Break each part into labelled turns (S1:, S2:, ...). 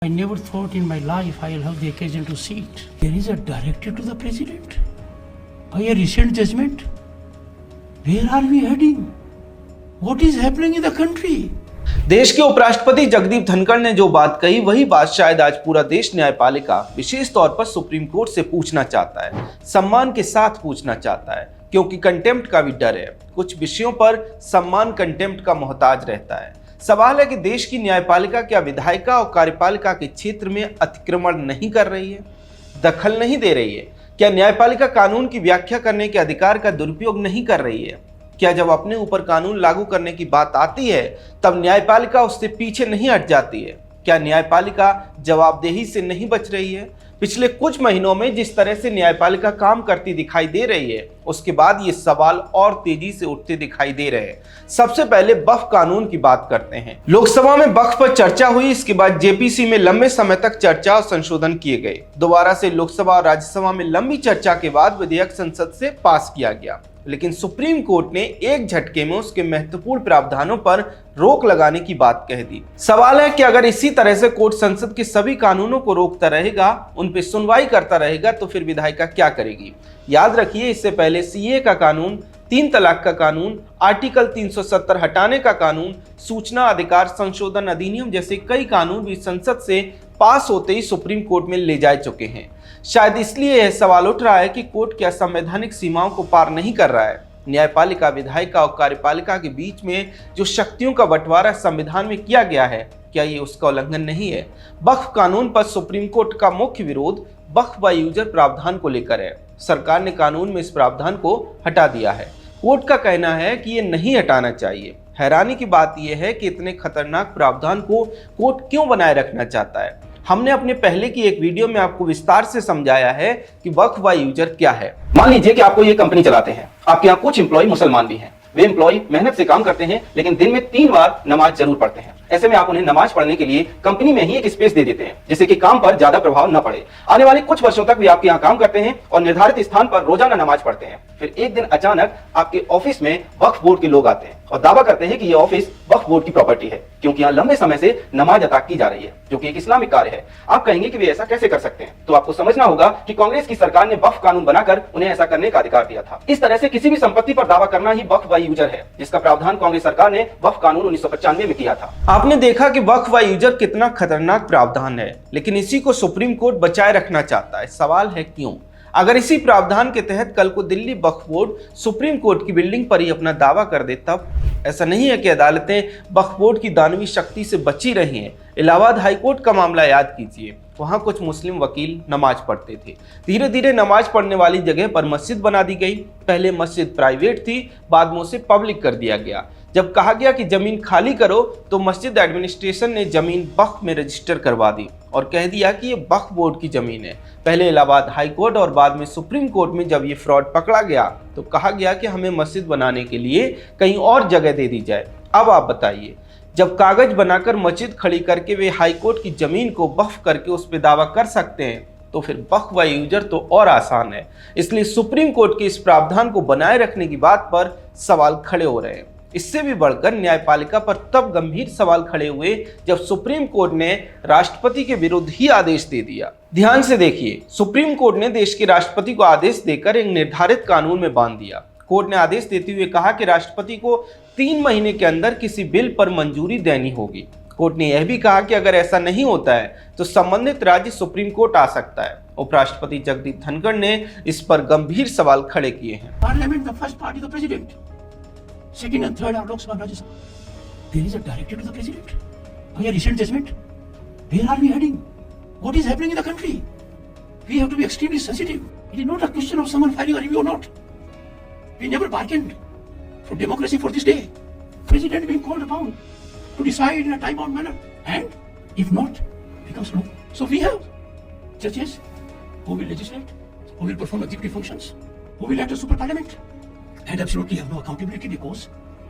S1: I never thought in my life I'll have the occasion to see it. There is a directive to the president by a recent judgment. Where are we heading? What is happening in the country?
S2: देश के उपराष्ट्रपति जगदीप धनखड़ ने जो बात कही वही बात शायद आज पूरा देश न्यायपालिका विशेष तौर पर सुप्रीम कोर्ट से पूछना चाहता है, सम्मान के साथ पूछना चाहता है, क्योंकि कंटेम्प्ट का भी डर है। कुछ विषयों पर सम्मान कंटेम्प्ट का मोहताज रहता है। सवाल है कि देश की न्यायपालिका क्या विधायिका और कार्यपालिका के क्षेत्र में अतिक्रमण नहीं कर रही है, दखल नहीं दे रही है? क्या न्यायपालिका कानून की व्याख्या करने के अधिकार का दुरुपयोग नहीं कर रही है? क्या जब अपने ऊपर कानून लागू करने की बात आती है तब न्यायपालिका उससे पीछे नहीं हट जाती है? क्या न्यायपालिका जवाबदेही से नहीं बच रही है? पिछले कुछ महीनों में जिस तरह से न्यायपालिका काम करती दिखाई दे रही है, उसके बाद ये सवाल और तेजी से उठते दिखाई दे रहे हैं। सबसे पहले वक्फ कानून की बात करते हैं। लोकसभा में वक्फ पर चर्चा हुई, इसके बाद जेपीसी में लंबे समय तक चर्चा और संशोधन किए गए। दोबारा से लोकसभा और राज्यसभा में लंबी चर्चा के बाद विधेयक संसद से पास किया गया, लेकिन सुप्रीम कोर्ट ने एक झटके में उसके महत्वपूर्ण प्रावधानों पर रोक लगाने की बात कह दी। सवाल है कि अगर इसी तरह से कोर्ट संसद के सभी कानूनों को रोकता रहेगा, उन पर सुनवाई करता रहेगा, तो फिर विधायिका क्या करेगी? याद रखिए, इससे पहले सीए का कानून, 3 तलाक का कानून, आर्टिकल 370 हटाने का कानून, सूचना अधिकार संशोधन अधिनियम जैसे कई कानून भी संसद से पास होते ही सुप्रीम कोर्ट में ले जा चुके हैं। शायद इसलिए यह सवाल उठ रहा है कि कोर्ट क्या संवैधानिक सीमाओं को पार नहीं कर रहा है? न्यायपालिका, विधायिका और कार्यपालिका के बीच में जो शक्तियों का बंटवारा संविधान में किया गया है, क्या ये उसका उल्लंघन नहीं है? वक्फ कानून पर सुप्रीम कोर्ट का मुख्य विरोध वक्फ बाय यूजर प्रावधान को लेकर है। सरकार ने कानून में इस प्रावधान को हटा दिया है। कोर्ट का कहना है कि ये नहीं हटाना चाहिए। हैरानी की बात यह है कि इतने खतरनाक प्रावधान को कोर्ट क्यों बनाए रखना चाहता है? हमने अपने पहले की एक वीडियो में आपको विस्तार से समझाया है कि वक्फ बाय यूजर क्या है।
S3: मान लीजिए कि आपको ये कंपनी चलाते हैं, आपके यहाँ कुछ एम्प्लॉय मुसलमान भी हैं। वे एम्प्लॉय मेहनत से काम करते हैं, लेकिन दिन में 3 बार नमाज जरूर पढ़ते हैं। ऐसे में आप उन्हें नमाज पढ़ने के लिए कंपनी में ही एक स्पेस दे देते हैं, जिससे कि काम पर ज्यादा प्रभाव न पड़े। आने वाले कुछ वर्षों तक वे आपके यहाँ काम करते हैं और निर्धारित स्थान पर रोजाना नमाज पढ़ते हैं। फिर एक दिन अचानक आपके ऑफिस में वक्फ बोर्ड के लोग आते हैं और दावा करते हैं कि यह ऑफिस वक्फ बोर्ड की प्रॉपर्टी है, क्योंकि यहाँ लंबे समय से नमाज अदा की जा रही है, जो कि एक इस्लामिक कार्य है। आप कहेंगे कि वे ऐसा कैसे कर सकते हैं? तो आपको समझना होगा कि कांग्रेस की सरकार ने वक्फ कानून बनाकर उन्हें ऐसा करने का अधिकार दिया था। इस तरह से किसी भी संपत्ति पर दावा करना ही वक्फ बाय यूजर है, जिसका प्रावधान कांग्रेस सरकार ने वक्फ कानून 1995 में किया था।
S2: आपने देखा कि वक्फ बाय यूजर कितना खतरनाक प्रावधान है, लेकिन इसी को सुप्रीम कोर्ट बचाए रखना चाहता है। सवाल है क्यों? अगर इसी प्रावधान के तहत कल को Delhi Waqf board supreme court की बिल्डिंग पर ही अपना दावा कर दे, तब ऐसा नहीं है कि अदालतें वक्फ बोर्ड की दानवी शक्ति से बची रही हैं। इलाहाबाद हाईकोर्ट का मामला याद कीजिए, वहां कुछ मुस्लिम वकील नमाज पढ़ते थे। धीरे धीरे नमाज पढ़ने वाली जगह पर मस्जिद बना दी गई। पहले मस्जिद प्राइवेट थी, बाद में उसे पब्लिक कर दिया गया। जब कहा गया कि जमीन खाली करो, तो मस्जिद एडमिनिस्ट्रेशन ने जमीन वक्फ में रजिस्टर करवा दी और कह दिया कि ये वक्फ बोर्ड की जमीन है। पहले इलाहाबाद हाईकोर्ट और बाद में सुप्रीम कोर्ट में जब ये फ्रॉड पकड़ा गया, तो कहा गया कि हमें मस्जिद बनाने के लिए कहीं और जगह दे दी जाए। अब आप बताइए, जब कागज बनाकर मस्जिद खड़ी करके वे हाईकोर्ट की जमीन को वक्फ करके उस पर दावा कर सकते हैं, तो फिर वक्फ बाय यूजर तो और आसान है। इसलिए सुप्रीम कोर्ट के इस प्रावधान को बनाए रखने की बात पर सवाल खड़े हो रहे हैं। इससे भी बढ़कर न्यायपालिका पर तब गंभीर सवाल खड़े हुए जब सुप्रीम कोर्ट ने राष्ट्रपति के विरुद्ध ही आदेश दे दिया। ध्यान से देखिए, सुप्रीम कोर्ट ने देश के राष्ट्रपति को आदेश देकर एक निर्धारित कानून में बांध दिया। कोर्ट ने आदेश देते हुए कहा कि राष्ट्रपति को 3 महीने के अंदर किसी बिल पर मंजूरी देनी होगी। कोर्ट ने यह भी कहा कि अगर ऐसा नहीं होता है तो संबंधित राज्य सुप्रीम कोर्ट आ सकता है। उपराष्ट्रपति जगदीप धनखड़ ने इस पर गंभीर सवाल खड़े किए हैं।
S1: Parliament, the first party, the president. Second and third are Lok Sabha and Rajya Sabha. There is a directive to the president by a recent judgment. Where are we heading? What is happening in the country? We have to be extremely sensitive. It is not a question of someone filing a review or not. We never bargained for democracy for this day. President being called upon to decide in a time-bound manner, and if not, becomes law. So we have judges who will legislate, who will perform executive functions, who will act as super parliament, and absolutely have no accountability because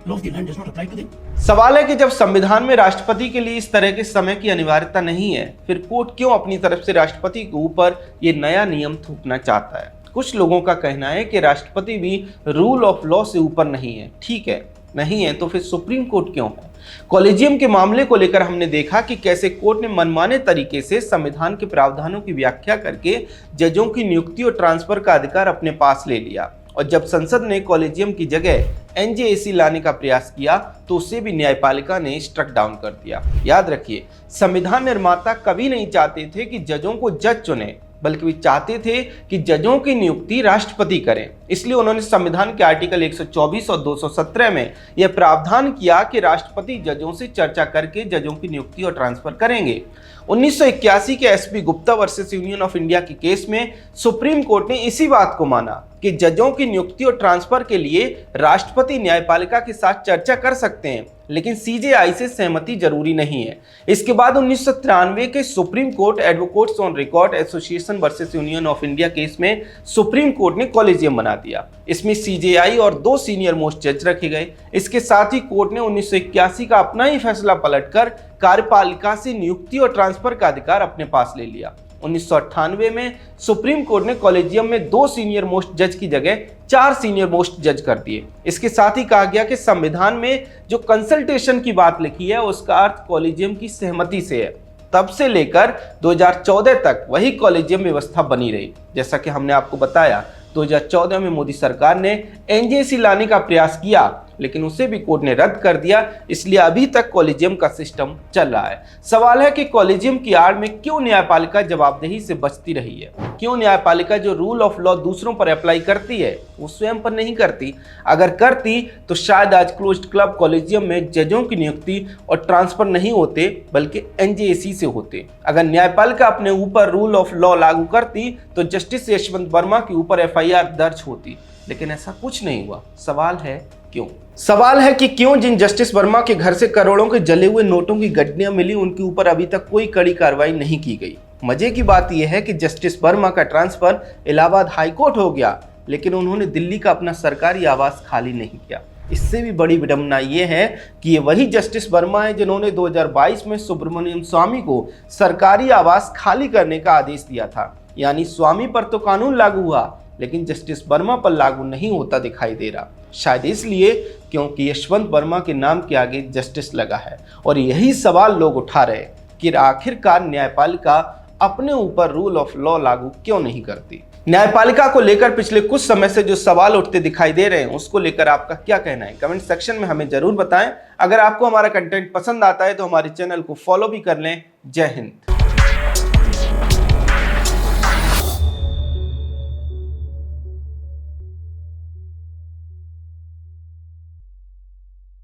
S1: law of the land does not apply to them.
S2: सवाल है कि जब संविधान में राष्ट्रपति के लिए इस तरह के समय की अनिवार्यता नहीं है, फिर कोर्ट क्यों अपनी तरफ से राष्ट्रपति के ऊपर ये नया नियम थोपना चाहता है? कुछ लोगों का कहना है कि राष्ट्रपति भी रूल ऑफ लॉ से ऊपर नहीं है। ठीक है, नहीं है तो फिर सुप्रीम कोर्ट क्यों है? कॉलेजियम के मामले को लेकर हमने देखा कि कैसे कोर्ट ने मनमाने तरीके से संविधान के प्रावधानों की व्याख्या करके जजों की नियुक्ति और ट्रांसफर का अधिकार अपने पास ले लिया, और जब संसद ने कॉलेजियम की जगह एनजेएसी लाने का प्रयास किया तो उसे भी न्यायपालिका ने स्ट्रक डाउन कर दिया। याद रखिए, संविधान निर्माता कभी नहीं चाहते थे कि जजों को जज चुने, बल्कि वे चाहते थे कि जजों की नियुक्ति राष्ट्रपति करें। इसलिए उन्होंने संविधान के आर्टिकल 124 और 217 में यह प्रावधान किया कि राष्ट्रपति जजों से चर्चा करके जजों की नियुक्ति और ट्रांसफर करेंगे। 1981 के SP Gupta versus union of India के केस में सुप्रीम कोर्ट ने इसी बात को माना कि जजों की नियुक्ति और ट्रांसफर के लिए राष्ट्रपति न्यायपालिका के साथ चर्चा कर सकते हैं, लेकिन सीजेआई से सहमति जरूरी नहीं है। इसके बाद 1993 के supreme court advocates on record association versus union of India case में सुप्रीम कोर्ट ने कॉलेजियम बना दिया। इसमें सीजेआई और 2 सीनियर मोस्ट जज रखे गए। इसके साथ ही कोर्ट ने 1981 का अपना ही फैसला पलटकर कार्यपालिका से नियुक्ति और ट्रांसफर का अधिकार अपने पास ले लिया। 1998 में सुप्रीम कोर्ट ने कॉलेजियम में 2 सीनियर मोस्ट जज की जगह 4 सीनियर मोस्ट जज कर दिए। इसके साथ ही कहा गया कि संविधान में जो कंसल्टेशन की बात लिखी है उसका अर्थ कॉलेजियम की सहमति से है। तब से लेकर 2014 तक वही कॉलेजियम व्यवस्था बनी रही। जैसा कि हमने आपको बताया, 2014 में मोदी सरकार ने एनजेएसी लाने का प्रयास किया, लेकिन उसे भी कोर्ट ने रद्द कर दिया। इसलिए अभी तक कॉलेजियम का सिस्टम चल रहा है। सवाल है कि कॉलेजियम की आड़ में क्यों न्यायपालिका जवाबदेही से बचती रही है? क्यों न्यायपालिका जो रूल ऑफ लॉ दूसरों पर अप्लाई करती है वो स्वयं पर नहीं करती? अगर करती तो शायद आज क्लोज्ड क्लब कॉलेजियम में जजों की नियुक्ति और ट्रांसफर नहीं होते, बल्कि एनजेएसी से होते। अगर न्यायपालिका अपने ऊपर रूल ऑफ लॉ लागू करती तो जस्टिस यशवंत वर्मा के ऊपर एफआईआर दर्ज होती, लेकिन ऐसा कुछ नहीं हुआ। सवाल है क्यों? सवाल है कि क्यों जिन जस्टिस वर्मा के घर से करोड़ों के जले हुए नोटों की गड्डियां मिली उनके ऊपर अभी तक कोई कड़ी कार्रवाई नहीं की गई। मजे की बात यह है कि जस्टिस वर्मा का ट्रांसफर इलाहाबाद हाईकोर्ट हो गया, लेकिन उन्होंने दिल्ली का अपना सरकारी आवास खाली नहीं किया। इससे भी बड़ी विडंबना यह है कि ये वही जस्टिस वर्मा है जिन्होंने 2022 में सुब्रमण्यम स्वामी को सरकारी आवास खाली करने का आदेश दिया था। यानी स्वामी पर तो कानून लागू हुआ, लेकिन जस्टिस वर्मा पर लागू नहीं होता दिखाई दे रहा। शायद इसलिए क्योंकि यशवंत वर्मा के नाम के आगे जस्टिस लगा है। और यही सवाल लोग उठा रहे हैं कि आखिरकार न्यायपालिका अपने ऊपर रूल ऑफ लॉ लागू क्यों नहीं करती। न्यायपालिका को लेकर पिछले कुछ समय से जो सवाल उठते दिखाई दे रहे हैं उसको लेकर आपका क्या कहना है? कमेंट सेक्शन में हमें जरूर बताएं। अगर आपको हमारा कंटेंट पसंद आता है तो हमारे चैनल को फॉलो भी कर लें। जय हिंद।